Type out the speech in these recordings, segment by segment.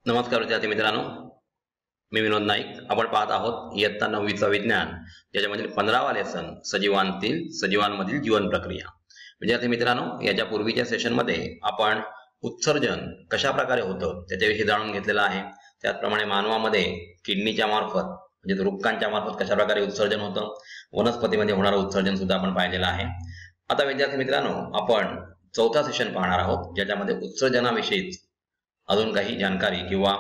नमस्कार विद्यार्थी मित्रांनो, मी विनोद नाईक. आपण पाहत आहोत इयत्ता 9वीचा विज्ञान, ज्याच्यामधील 15वा लेसन सजीवांमधील जीवन प्रक्रिया. विद्यार्थी मित्रांनो, याच्या पूर्वीच्या सेशनमध्ये आपण उत्सर्जन कशा प्रकारे होतं त्याच्याविषयी जाणून घेतलेलं आहे. त्याचप्रमाणे मानवामध्ये किडनीच्या मार्फत म्हणजे रुपकांच्या मार्फत कशा प्रकारे उत्सर्जन होतं, वनस्पतीमध्ये होणारं उत्सर्जन सुद्धा आपण पाहिलेलं आहे. आता विद्यार्थी मित्रांनो, आपण चौथा सेशन पाहणार आहोत, ज्याच्यामध्ये उत्सर्जनाविषयीच अजून काही जानकारी किंवा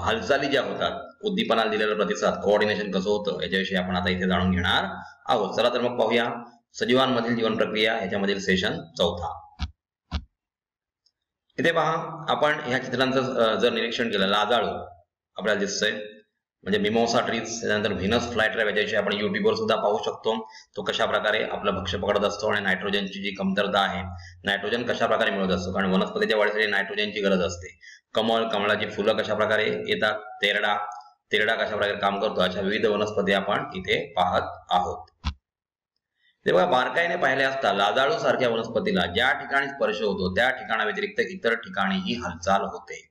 हालचाली ज्या होतात, उद्दीपनाला दिलेला प्रतिसाद, कोऑर्डिनेशन कसं होतं याच्याविषयी आपण आता इथे जाणून घेणार आहोत. चला तर मग पाहूया सजीवांमधील जीवन प्रक्रिया ह्याच्यामधील सेशन चौथा. इथे पहा, आपण ह्या चित्रांचं जर निरीक्षण केलं, लाजाळू आपल्याला दिसतंय, म्हणजे मिमोसा ट्रीज, त्यानंतर व्हिनस फ्लायट्रॅप याच्याविषयी आपण युट्यूबवर सुद्धा पाहू शकतो. तो कशा प्रकारे आपलं भक्ष्य पकडत असतो आणि नायट्रोजनची जी कमतरता आहे, नायट्रोजन कशा प्रकारे मिळत असतो, कारण वनस्पतीच्या वाढीसाठी नायट्रोजनची गरज असते. कमळाची फुलं कशा प्रकारे येतात, तेरडा कशा प्रकारे काम करतो, अशा विविध वनस्पती आपण इथे पाहत आहोत. तेव्हा बारकाईने पाहिले असता लाजाळू सारख्या वनस्पतीला ज्या ठिकाणी स्पर्श होतो त्या ठिकाणाव्यतिरिक्त इतर ठिकाणीही हालचाल होते.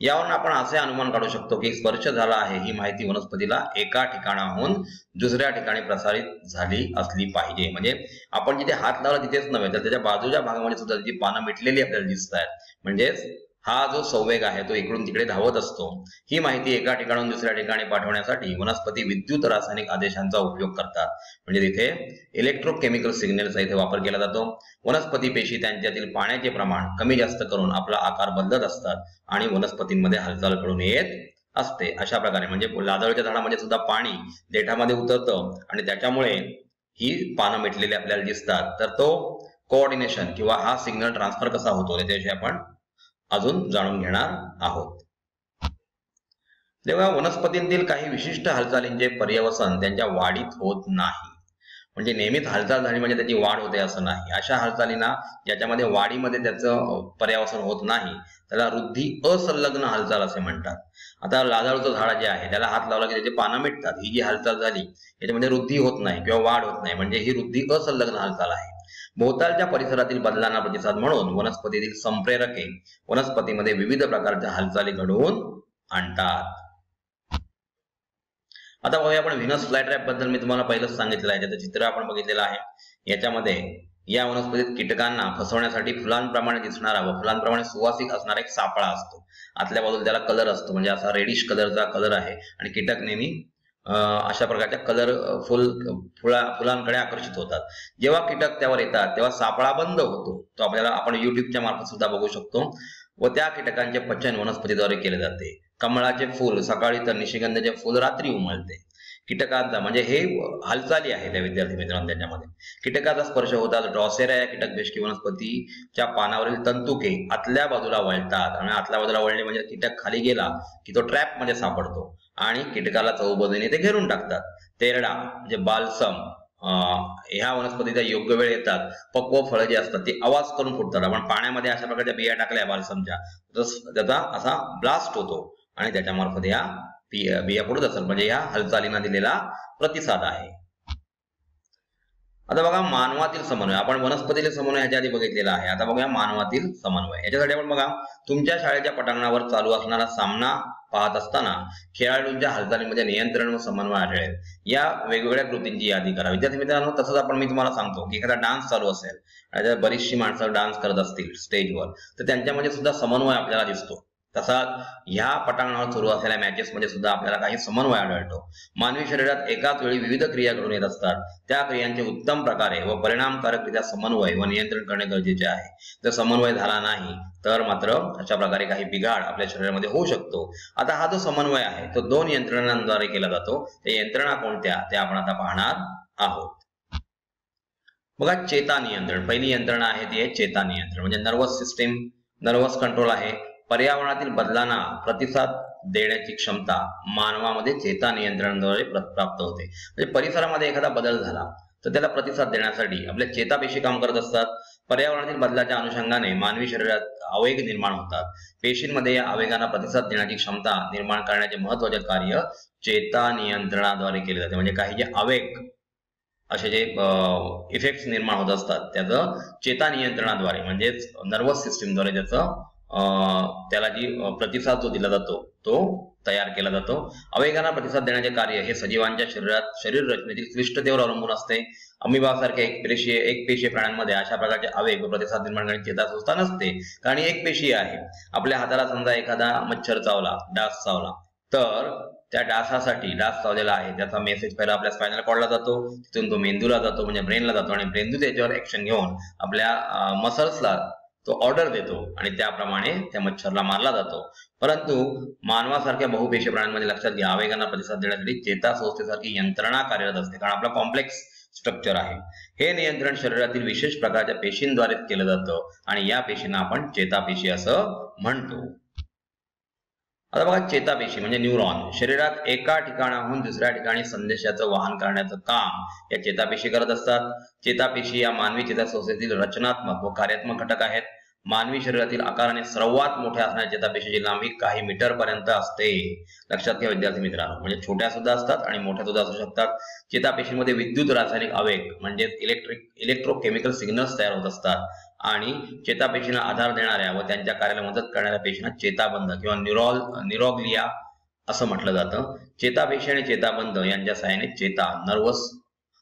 यावरून आपण असे अनुमान काढू शकतो की स्पर्श झाला आहे ही माहिती वनस्पतीला एका ठिकाणाहून दुसऱ्या ठिकाणी प्रसारित झाली असली पाहिजे. म्हणजे आपण जिथे हात लावला तिथेच नव्हे, तर त्याच्या बाजूच्या भागामध्ये सुद्धा त्याची पानं मिटलेली आपल्याला दिसत आहेत. म्हणजेच हा जो संवेग आहे तो इकडून तिकडे धावत असतो. ही माहिती एका ठिकाणाहून दुसऱ्या ठिकाणी पाठवण्यासाठी वनस्पती विद्युत रासायनिक आदेशांचा उपयोग करतात. म्हणजे तिथे इलेक्ट्रोकेमिकल सिग्नलचा इथे वापर केला जातो. वनस्पती पेशी त्यांच्यातील पाण्याचे प्रमाण कमी जास्त करून आपला आकार बदलत असतात आणि वनस्पतींमध्ये हालचाल घडून येत असते. अशा प्रकारे म्हणजे लाजाळूच्या झाडामध्ये सुद्धा पाणी देठामध्ये उतरतं आणि त्याच्यामुळे ही पानं मिटलेली आपल्याला दिसतात. तर तो कोऑर्डिनेशन किंवा हा सिग्नल ट्रान्सफर कसा होतो त्याच्याविषयी आपण अजून जाणून घेणार आहोत. तेव्हा वनस्पतींतील काही विशिष्ट हालचालींचे पर्यवसन त्यांच्या वाढीत होत नाही. म्हणजे नेहमीच हालचाल झाली म्हणजे त्याची वाढ होते असं नाही. अशा हालचालींना ज्याच्यामध्ये वाढीमध्ये त्याचं पर्यवसन होत नाही त्याला वृद्धी असंलग्न हालचाल असे म्हणतात. आता लाजाळूचं झाड जे आहे त्याला हात लावला की त्याची पानं मिटतात. ही जी हालचाल झाली याच्यामध्ये वृद्धी होत नाही किंवा वाढ होत नाही, म्हणजे ही वृद्धी असंलग्न हालचाल आहे. भोवतालच्या परिसरातील बदलांना प्रतिसाद म्हणून वनस्पतीतील संप्रेरके वनस्पतीमध्ये विविध प्रकारच्या हालचाली घडवून आणतात. आता बघूया आपण व्हिनस फ्लायट्रॅप बद्दल. मी तुम्हाला पहिलंच सांगितलं आहे, त्याचं चित्र आपण बघितलेलं आहे. याच्यामध्ये या वनस्पतीत कीटकांना फसवण्यासाठी फुलांप्रमाणे दिसणारा व फुलांप्रमाणे सुवासिक असणारा एक सापळा असतो. आतल्या बाजूला त्याला कलर असतो, म्हणजे असा रेडिश कलरचा कलर आहे आणि कीटक नेहमी अशा प्रकारच्या फुलांकडे आकर्षित होतात. जेव्हा कीटक त्यावर येतात तेव्हा सापळा बंद होतो. तो आपण युट्यूबच्या मार्फत सुद्धा बघू शकतो व त्या कीटकांचे पचन वनस्पतीद्वारे केले जाते. कमळाचे फूल सकाळी तर निशिगंधाचे फूल रात्री उमलते. कीटकांचा म्हणजे हे हालचाली आहे त्या विद्यार्थी मित्रांनो. त्याच्यामध्ये कीटकाचा स्पर्श होतात. ड्रॉसेरा या कीटक भेषकी वनस्पतीच्या पानावरील तंतुके आतल्या बाजूला वळतात आणि आतल्या बाजूला वळले म्हणजे कीटक खाली गेला की तो ट्रॅप मध्ये सापडतो आणि कीटकाला चहूबाजूने ते घेरून टाकतात. तेरडा म्हणजे बाल्सम, ह्या वनस्पतीचा योग्य वेळ येतात. पक्व फळं जी असतात ती आवाज करून फुटतात. आपण पाण्यामध्ये अशा प्रकारच्या बिया टाकल्या बाल्समच्या, त्याचा असा ब्लास्ट होतो आणि त्याच्या मार्फत या बिया फुटत असतात. म्हणजे या हालचालींना दिलेला प्रतिसाद आहे. आता बघा मानवातील समन्वय. आपण वनस्पतीतील समन्वय ह्याच्या आधी बघितलेला आहे. आता बघूया मानवातील समन्वय. याच्यासाठी आपण बघा, तुमच्या शाळेच्या पटांगणावर चालू असणारा सामना पाहत असताना खेळाडूंच्या हालचालींमध्ये नियंत्रण व समन्वय आढळेल. या वेगवेगळ्या कृतींची यादी करा. विद्यार्थी मित्रांनो, तसंच मी तुम्हाला सांगतो की एखादा डान्स चालू असेल, बरीचशी माणसं डान्स करत असतील स्टेजवर, तर त्यांच्यामध्ये सुद्धा समन्वय आपल्याला दिसतो. तसाच ह्या पटांगणावर सुरू असलेल्या मॅचेस मध्ये सुद्धा आपल्याला काही समन्वय आढळतो. मानवी शरीरात एकाच वेळी विविध क्रिया घडून येत असतात. त्या क्रियांचे उत्तम प्रकारे व परिणामकारकरित्या समन्वय व नियंत्रण करणे गरजेचे आहे. जर समन्वय झाला नाही तर मात्र अशा प्रकारे काही बिघाड आपल्या शरीरामध्ये होऊ शकतो. आता हा जो समन्वय आहे तो 2 यंत्रणांद्वारे केला जातो. त्या यंत्रणा कोणत्या ते आपण आता पाहणार आहोत. बघा, चेता नियंत्रण. पहिली यंत्रणा आहे ती आहे चेता नियंत्रण. म्हणजे नर्वस सिस्टीम, नर्वस कंट्रोल आहे. पर्यावरणातील बदलांना प्रतिसाद देण्याची क्षमता मानवामध्ये चेता नियंत्रणाद्वारे प्राप्त होते. म्हणजे परिसरामध्ये एखादा बदल झाला तर त्याला प्रतिसाद देण्यासाठी आपल्या चेतापेशी काम करत असतात. पर्यावरणातील बदलाच्या अनुषंगाने मानवी शरीरात आवेग निर्माण होतात. पेशींमध्ये या आवेगांना प्रतिसाद देण्याची क्षमता निर्माण करण्याचे महत्त्वाचे कार्य चेता नियंत्रणाद्वारे केले जाते. म्हणजे काही जे आवेग असे जे इफेक्ट्स निर्माण होत असतात त्याचं चेता नियंत्रणाद्वारे म्हणजेच नर्वस सिस्टीमद्वारे त्याचं त्याला जी प्रतिसाद जो दिला जातो तो तयार केला जातो. आवेगांना प्रतिसाद देण्याचे कार्य हे सजीवांच्या शरीर रचनेतील क्लिष्टतेवर अवलंबून असते. अमिबासारख्या एकपेशीय प्राण्यांमध्ये अशा प्रकारचे आवेग व प्रतिसाद निर्माण करण्याची चेतासंस्था नसते, कारण एकपेशीय आहे. आपल्या हाताला समजा एखादा मच्छर चावला, डास चावला, तर त्या डासासाठी डास चावलेला आहे त्याचा मेसेज पहिला आपल्या स्पायनल कॉर्डला जातो, तिथून तो मेंदूला जातो म्हणजे ब्रेनला जातो, आणि मेंदू त्याच्यावर ऍक्शन घेऊन आपल्या मसल्सला तो ऑर्डर देतो आणि त्याप्रमाणे त्या मच्छरला मारला जातो. परंतु मानवासारख्या बहुपेशीय प्राण्यांमध्ये लक्षात घ्या, आवेगांना प्रतिसाद देण्यासाठी चेतासंस्थेसारखी यंत्रणा कार्यरत असते, कारण आपला कॉम्प्लेक्स स्ट्रक्चर आहे. हे नियंत्रण शरीरातील विशेष प्रकारच्या पेशींद्वारे केलं जातं आणि या पेशींना आपण चेतापेशी असं म्हणतो. आता बघा, चेतापेशी म्हणजे न्यूरॉन शरीरात एका ठिकाणाहून दुसऱ्या ठिकाणी संदेशाचं वाहन करण्याचं काम या चेतापेशी करत असतात. चेतापेशी या मानवी चेतासंस्थेतील रचनात्मक व कार्यात्मक घटक आहेत. मानवी शरीरातील आकाराने सर्वात मोठ्या असणाऱ्या चेतापेशीची लांबी काही मीटर पर्यंत असते. लक्षात घ्या विद्यार्थी मित्रांनो, म्हणजे छोट्या सुद्धा असतात आणि मोठ्या सुद्धा असू शकतात. चेतापेशींमध्ये विद्युत रासायनिक आवेग म्हणजे इलेक्ट्रोकेमिकल सिग्नल्स तयार होत असतात आणि चेतापेशींना आधार देणाऱ्या व त्यांच्या कार्याला मदत करणाऱ्या पेशींना चेताबंध किंवा न्यूरोग्लिया असं म्हटलं जातं. चेतापेशी आणि चेताबंध यांच्या सहाय्याने चेता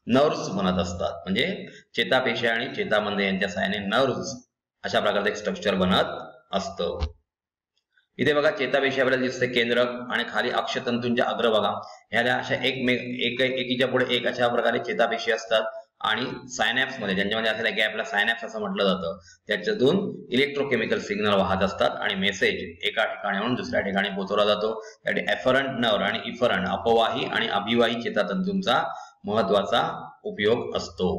नर्व्स बनत असतात. म्हणजे चेतापेशी आणि चेताबंध यांच्या सहाय्याने नर्व्स अशा प्रकारचं एक स्ट्रक्चर बनत असतं. इथे बघा, चेतापेशी आपल्याला दिसते केंद्रक आणि खाली अक्षतंतूंच्या अग्रभागा ह्याला अशा एकीच्या पुढे एक अशा प्रकारे चेतापेशी असतात आणि सायनॅप्स मध्ये ज्यांच्यामध्ये असलेल्या गॅपला सायनॅप्स असं म्हटलं जातं, त्याच्यातून इलेक्ट्रोकेमिकल सिग्नल वाहत असतात आणि मेसेज एका ठिकाणाहून दुसऱ्या ठिकाणी पोहोचवला जातो. त्यासाठी एफरंट नर्व आणि इफरंट अपवाही आणि अभिवाही चेतातंतूंचा महत्वाचा उपयोग असतो.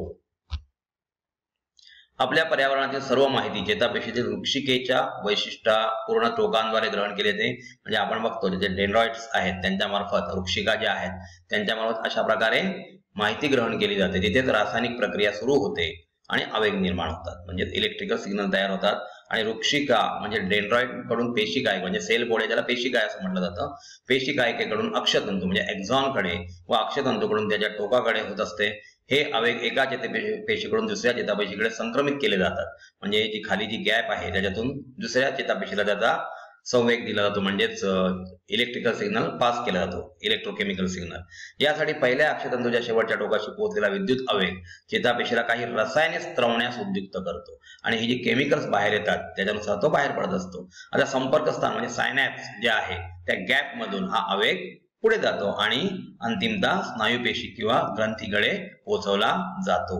आपल्या पर्यावरणातील सर्व माहिती चेतापेशीतील वृक्षिकेच्या वैशिष्ट्यपूर्ण टोकांद्वारे ग्रहण केले जाते. म्हणजे आपण बघतो जे डेंड्रॉइड्स आहेत त्यांच्या मार्फत वृक्षिका ज्या आहेत त्यांच्या मार्फत अशा प्रकारे माहिती ग्रहण केली जाते. तिथेच रासायनिक प्रक्रिया सुरू होते आणि आवेग निर्माण होतात, म्हणजे इलेक्ट्रिकल सिग्नल तयार होतात. आणि वृक्षिका म्हणजे डेंड्रॉइड कडून पेशिका म्हणजे सेल बोर्ड ज्याला पेशिका असं म्हटलं जातं, पेशिकायकेकडून अक्षतंतू म्हणजे एक्झॉन कडे व अक्षतंतूकडून त्याच्या टोकाकडे होत असते. हे आवेग एका चेतापेशीकडून दुसऱ्या चेतापेशीकडे संक्रमित केले जातात. म्हणजे जी खाली जी गॅप आहे त्याच्यातून दुसऱ्या चेतापेशीला त्याचा संवेग दिला जातो, म्हणजेच इलेक्ट्रिकल सिग्नल पास केला जातो, इलेक्ट्रोकेमिकल सिग्नल. यासाठी पहिल्या अक्षतंतूच्या शेवटच्या टोकाशी पोहोचलेला विद्युत आवेग चेतापेशीला काही रसायने स्त्रवण्यास उद्युक्त करतो आणि ही जी केमिकल्स बाहेर येतात त्याच्यानुसार तो बाहेर पडत असतो. आता संपर्क स्थान म्हणजे सायनॅप्स जे आहे त्या गॅप मधून हा आवेग पुढे जातो आणि अंतिमतः स्नायुपेशी किंवा ग्रंथीकडे पोहोचवला जातो.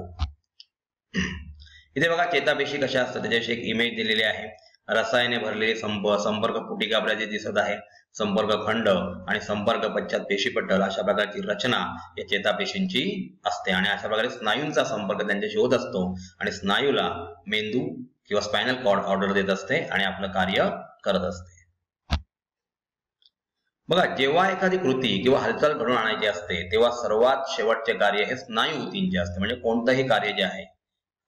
इथे बघा, चेतापेशी कशा असतात त्याच्याविषयी एक इमेज दिलेली आहे. रसायने भरलेली संपर्क पुटिका आपल्याला दिसत आहे, संपर्क खंड आणि संपर्क पश्चात पेशीपटल अशा प्रकारची रचना या चेतापेशींची असते. आणि अशा प्रकारे स्नायूंचा संपर्क त्यांच्याशी होत असतो आणि स्नायूला मेंदू किंवा स्पायनल कॉर्ड ऑर्डर देत असते आणि आपलं कार्य करत असते. बघा, जेव्हा एखादी कृती किंवा हालचाल घडून आणायची असते तेव्हा सर्वात शेवटचे कार्य हे स्नायू ऊतींचे असते. म्हणजे कोणतंही कार्य जे आहे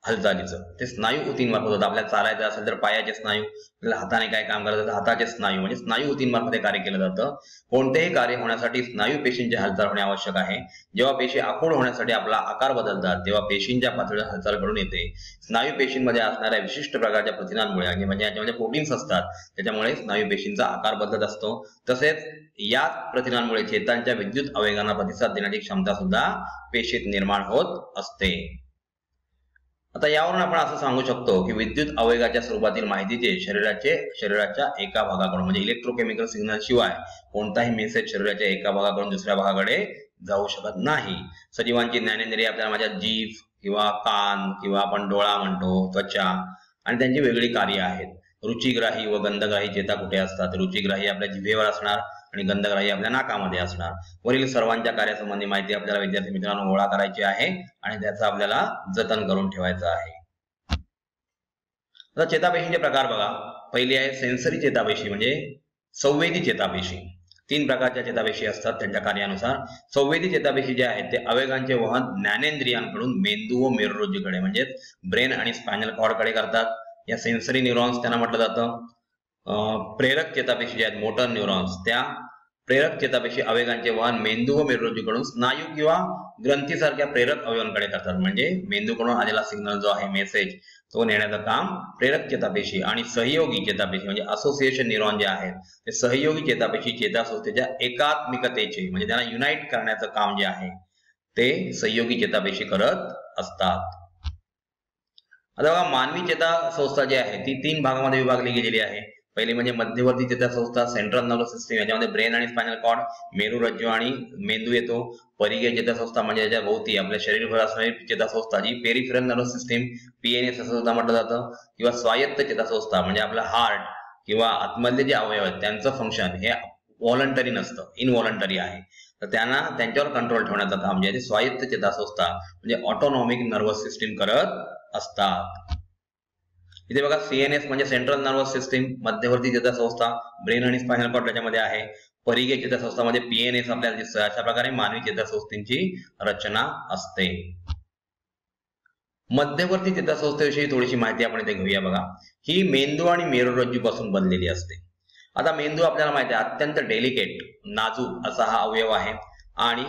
हालचालीचं ते स्नायू ऊतींमार्फत होतं. आपल्याला चालायचं असेल तर पायाचे स्नायू, आपल्याला हाताने काय काम करायचं तर हाताचे स्नायू, म्हणजे स्नायू ऊतींमार्फत कार्य केलं जातं. कोणतेही कार्य होण्यासाठी स्नायू पेशींची हालचाल होणे आवश्यक आहे. जेव्हा पेशी आखूड होण्यासाठी आपला आकार बदलतात तेव्हा पेशींच्या पातळीवर हालचाल घडून येते. स्नायू पेशींमध्ये असणाऱ्या विशिष्ट प्रकारच्या प्रथिनांमुळे म्हणजे याच्यामध्ये प्रोटीन्स असतात त्याच्यामुळे स्नायू पेशींचा आकार बदलत असतो. तसेच या प्रथिनांमुळे चेतांच्या विद्युत आवेगांना प्रतिसाद देण्याची क्षमता सुद्धा पेशीत निर्माण होत असते. आता यावरून आपण असं सांगू शकतो की विद्युत आवेगाच्या स्वरूपातील माहितीचे शरीराच्या एका भागाकडून म्हणजे इलेक्ट्रोकेमिकल सिग्नल शिवाय कोणताही मेसेज शरीराच्या एका भागाकडून दुसऱ्या भागाकडे जाऊ शकत नाही. सजीवांची ज्ञानेंद्रिय आपल्याला माझ्या जीभ किंवा कान किंवा आपण डोळा म्हणतो, त्वचा, आणि त्यांची वेगळी कार्य आहेत. रुचिग्राही व गंधग्राही चेता कुठे असतात? रुचिग्राही आपल्या जिभेवर असणार आणि गंधग्राही आपल्या नाकामध्ये असणार. वरील सर्वांच्या कार्यासंबंधी माहिती आपल्याला विद्यार्थी मित्रांनो गोळा करायची आहे आणि त्याचं आपल्याला जतन करून ठेवायचं आहे. आता चेतापेशींचे प्रकार बघा. पहिली आहे सेन्सरी चेतापेशी म्हणजे संवेदी चेतापेशी. 3 प्रकारच्या चेतापेशी असतात त्यांच्या कार्यानुसार. संवेदी चेतापेशी जे आहेत ते आवेगांचे वहन ज्ञानेंद्रियांकडून मेंदू व मेरुरज्जूकडे म्हणजे ब्रेन आणि स्पायनल कॉर्डकडे करतात. या सेन्सरी न्यूरॉन्स त्यांना म्हटलं जातं. प्रेरक चेतापेशी जे आहेत मोटर न्यूरॉन्स, त्या प्रेरक चेतापेशी आवेगांचे वहन मेंदू व मेरुरज्जूकडून स्नायू किंवा ग्रंथीसारख्या प्रेरक अवयवांकडे करतात. म्हणजे मेंदूकडून आलेला सिग्नल जो आहे मेसेज तो नेण्याचं काम प्रेरक चेतापेशी आणि सहयोगी चेतापेशी म्हणजे असोसिएशन न्यूरॉन जे आहेत ते सहयोगी चेतापेशी चेतासंस्थेच्या एकात्मिकतेचे म्हणजे त्यांना युनाइट करण्याचं काम जे आहे ते सहयोगी चेतापेशी करत असतात. आता बघा मानवी चेतासंस्था जी आहे ती 3 भागामध्ये विभागली गेलेली आहे. पहिली म्हणजे मध्यवर्ती चेतासंस्था सेंट्रल नर्वस सिस्टीम, याच्यामध्ये ब्रेन आणि स्पायनल कॉर्ड, मेरुरज्जू आणि मेंदू येतो. परिघीय चेतासंस्था म्हणजे याच्या भोवती आपल्या शरीरभर असणारी चेतासंस्था जी पेरिफेरल नर्वस सिस्टीम पीएनएस असं सुद्धा म्हटलं जातं. किंवा स्वायत्त चेतासंस्था म्हणजे आपला हार्ट किंवा आतमधले जे अवयव आहेत त्यांचं फंक्शन हे व्हॉलंटरी नसतं, इनव्हॉलंटरी आहे. तर त्यांना त्यांच्यावर कंट्रोल ठेवण्याचं काम जे आहे ते स्वायत्त चेतासंस्था म्हणजे ऑटोनॉमिक नर्वस सिस्टीम करत असतात. इथे बघा सीएनएस म्हणजे सेंट्रल नर्वस सिस्टीम, मध्यवर्ती चेतासंस्था ब्रेन आणि स्पायनल कॉर्ड त्याच्यामध्ये आहे. परिघीय चेतासंस्था मध्ये पीएनएस आपल्याला दिसतं. अशा प्रकारे मानवी चेतासंस्थेची रचना असते. मध्यवर्ती चेतासंस्थेविषयी थोडीशी माहिती आपण इथे घेऊया. बघा ही मेंदू आणि मेरुरज्जू पासून बनलेली असते. आता मेंदू आपल्याला माहिती आहे अत्यंत डेलिकेट नाजूक असा हा अवयव आहे आणि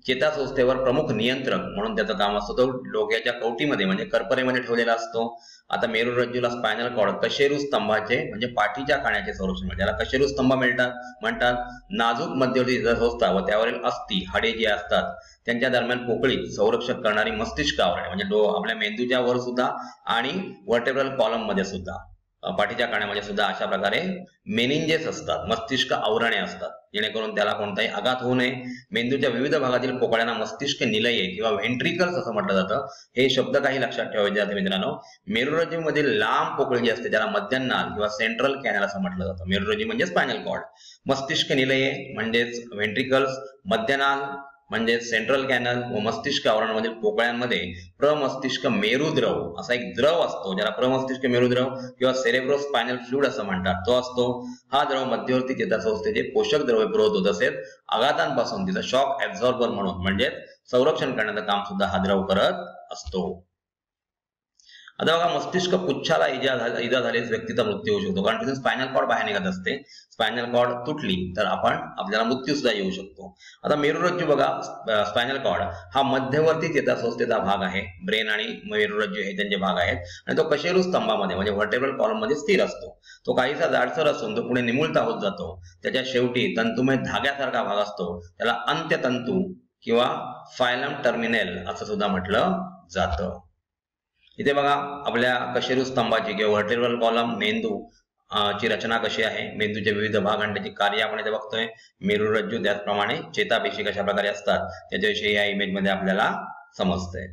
चेतासंस्थेवर प्रमुख नियंत्रक म्हणून त्याचं काम असतं. तो डोक्याच्या कवटीमध्ये म्हणजे करपरेमध्ये ठेवलेला असतो. आता मेरुरज्जूला स्पायनल कॉर्ड कशेरू स्तंभाचे म्हणजे पाठीच्या काण्याचे संरक्षण म्हणजे त्याला कशेरू स्तंभ म्हणतात. नाजूक मध्यवर्ती चेतासंस्था व त्यावरील अस्थी हाडे जे असतात त्यांच्या दरम्यान पोकळी संरक्षक करणारी मस्तिष्क आवरण म्हणजे आपल्या मेंदूच्या वर सुद्धा आणि व्हर्टेब्रल कॉलम मध्ये सुद्धा पाठीच्या काण्यामध्ये सुद्धा अशा प्रकारे मेनिंजेस असतात, मस्तिष्क आवरणे असतात जेणेकरून त्याला कोणताही आघात होऊ नये. मेंदूच्या विविध भागातील पोकळ्यांना मस्तिष्क निलये किंवा व्हेंट्रिकल्स असं म्हटलं जातं. हे शब्द काही लक्षात ठेवायचे आहेत मित्रांनो. मेरुरज्जू मधील लांब पोकळी जी असते त्याला मध्यनाल किंवा सेंट्रल कॅनल असं म्हटलं जातं. मेरुरज्जू म्हणजे स्पायनल कॉर्ड, मस्तिष्क निलये म्हणजेच व्हेंट्रिकल्स, मध्यनाल म्हणजे सेंट्रल कॅनल व मस्तिष्क आवरणामधील पोकळ्यांमध्ये प्रमस्तिष्क मेरुद्रव असा एक द्रव असतो ज्याला प्रमस्तिष्क मेरुद्रव किंवा सेरेब्रो स्पायनल फ्लुइड असं म्हणतात, तो असतो. हा द्रव मध्यवर्ती चेतासंस्थेचे पोषक द्रव्य पुरवतो. तसेच आघातांपासून तिचा शॉक ऍब्झॉर्बर म्हणून म्हणजे संरक्षण करण्याचं काम सुद्धा हा द्रव करत असतो. आता बघा मस्तिष्क पुच्छाला इजा झाल्यास व्यक्तीचा मृत्यू होऊ शकतो कारण तिथून स्पायनल कॉर्ड बाहेर निघत असते. स्पायनल कॉर्ड तुटली तर आपल्याला मृत्यू सुद्धा येऊ शकतो. आता मेरुरज्जू बघा स्पायनल कॉर्ड हा मध्यवर्ती चेतासंस्थेचा भाग आहे. ब्रेन आणि मेरुरज्जू हे त्यांचे भाग आहेत आणि तो कशेरू स्तंभामध्ये म्हणजे व्हर्टेब्रल कॉलम मध्ये स्थिर असतो. तो काहीसा जाडसर असून तो पुढे निमुळता होत जातो. त्याच्या शेवटी तंतुमय धाग्यासारखा भाग असतो त्याला अंत्यतंतू किंवा फायलम टर्मिनेल असं सुद्धा म्हटलं जातं. इथे बघा आपल्या कशेरू स्तंभाची किंवा व्हर्टेब्रल कॉलम मेंदू ची रचना कशी आहे, मेंदूचे विविध भाग आणि त्याची कार्य आपण इथे बघतोय. मेरुरज्जू त्याचप्रमाणे चेतापेशी कशा प्रकारे असतात त्याच्याविषयी या इमेज मध्ये आपल्याला समजतंय.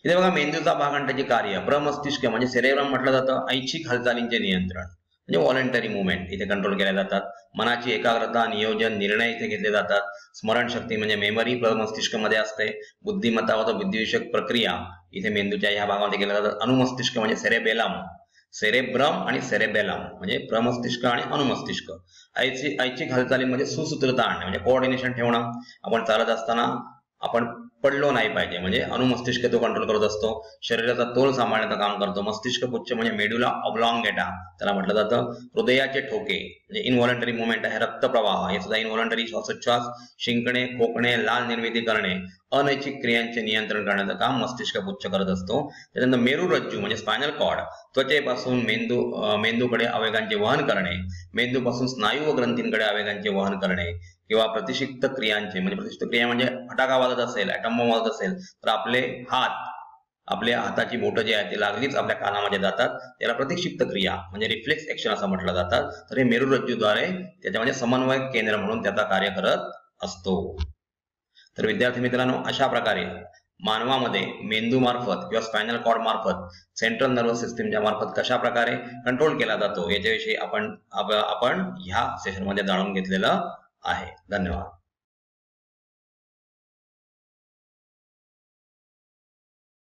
इथे बघा मेंदूचा भाग आणि त्याची कार्य. प्रमस्तिष्क म्हणजे सेरेब्रम म्हटलं जातं. ऐच्छिक हालचालींचे नियंत्रण म्हणजे व्हॉलंटरी मुवमेंट इथे कंट्रोल केल्या जातात. मनाची एकाग्रता, नियोजन, निर्णय इथे घेतले जातात. स्मरणशक्ती म्हणजे मेमरी प्रमस्तिष्क मध्ये असते. बुद्धिमत्ता व बुद्धिविषयक प्रक्रिया इथे मेंदूच्या ह्या भागामध्ये केल्या जातात. अनुमस्तिष्क म्हणजे सेरेब्रम आणि सेरेबेलम म्हणजे प्रमस्तिष्क आणि अनुमस्तिष्क. ऐच्छिक हालचालींमध्ये सुसूत्रता आणणे म्हणजे कोऑर्डिनेशन ठेवणं. आपण चालत असताना आपण पडलो नाही पाहिजे म्हणजे अनुमस्तिष्क तो कंट्रोल करत असतो. शरीराचा तोल सांभाळण्याचं काम करतो. मस्तिष्क पुच्छ म्हणजे मेडुला ऑब्लॉंगेटा त्याला म्हटलं जातं. हृदयाचे ठोके म्हणजे इनव्हॉलंटरी मुवमेंट आहे. रक्तप्रवाह हे सुद्धा इनव्हॉलंटरी. श्वासोच्छ्वास, शिंकणे, खोकणे, लाल निर्मिती करणे, अनैच्छिक क्रियांचे नियंत्रण करण्याचं काम मस्तिष्क पुच्छ करत असतो. त्यानंतर मेरुरज्जू म्हणजे स्पायनल कॉर्ड त्वचेपासून मेंदूकडे आवेगांचे वहन करणे, मेंदूपासून स्नायू व ग्रंथींकडे आवेगांचे वहन करणे किंवा प्रतिक्षिप्त क्रियांचे म्हणजे प्रतिक्षिप्त क्रिया म्हणजे फटाका वाजत असेल, ऍटम बॉम्ब वाजत असेल तर आपल्या हाताची बोटं जी आहेत ती लागलीच आपल्या कानामध्ये जातात. त्याला प्रतिक्षिप्त क्रिया म्हणजे रिफ्लेक्स ऍक्शन असं म्हटलं जातात. तर हे मेरुरज्जूद्वारे त्याच्यामध्ये समन्वय केंद्र म्हणून त्याचा कार्य करत असतो. तर विद्यार्थी मित्रांनो अशा प्रकारे मानवामध्ये मेंदू मार्फत किंवा स्पायनल कॉर्ड मार्फत सेंट्रल नर्वस सिस्टीमच्या मार्फत कशा प्रकारे कंट्रोल केला जातो याच्याविषयी आपण ह्या सेशनमध्ये जाणून घेतलेलं आहे. धन्यवाद.